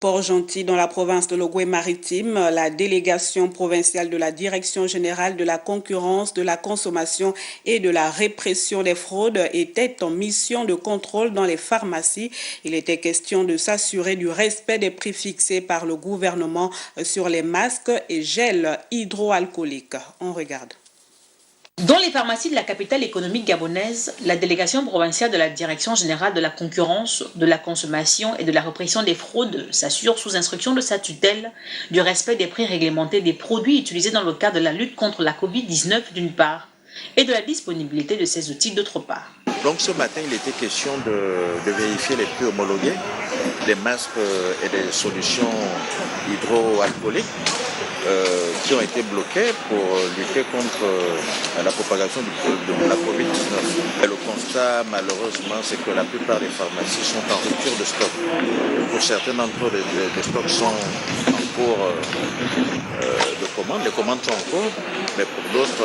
Port-Gentil, dans la province de l'Ogooué-Maritime, la délégation provinciale de la Direction générale de la concurrence, de la consommation et de la répression des fraudes était en mission de contrôle dans les pharmacies. Il était question de s'assurer du respect des prix fixés par le gouvernement sur les masques et gels hydroalcooliques. On regarde. Dans les pharmacies de la capitale économique gabonaise, la délégation provinciale de la Direction générale de la concurrence, de la consommation et de la répression des fraudes s'assure sous instruction de sa tutelle du respect des prix réglementés des produits utilisés dans le cadre de la lutte contre la Covid-19 d'une part et de la disponibilité de ces outils d'autre part. Donc ce matin, il était question de vérifier les prix homologués des masques et des solutions hydroalcooliques qui ont été bloqués pour lutter contre la propagation de la Covid-19. Et le constat, malheureusement, c'est que la plupart des pharmacies sont en rupture de stock. Pour certains d'entre eux, les stocks sont en cours de commande. Les commandes sont en cours, mais pour d'autres,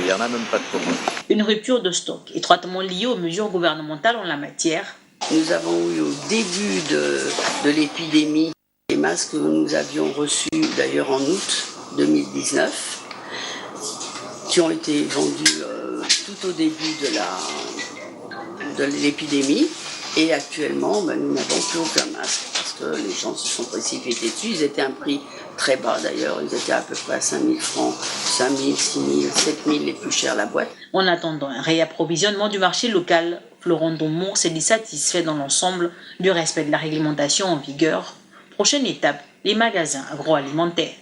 il n'y en a même pas de commande. Une rupture de stock étroitement liée aux mesures gouvernementales en la matière. Nous avons eu au début de l'épidémie les masques que nous avions reçus d'ailleurs en août 2019, qui ont été vendus tout au début de l'épidémie. Et actuellement, nous n'avons plus aucun masque parce que les gens se sont précipités dessus. Ils étaient à un prix très bas d'ailleurs. Ils étaient à peu près à 5 000 francs, 5 000, 6 000, 7 000 les plus chers la boîte. En attendant un réapprovisionnement du marché local, Florent Domont s'est dit satisfait dans l'ensemble du respect de la réglementation en vigueur. Prochaine étape, les magasins agroalimentaires.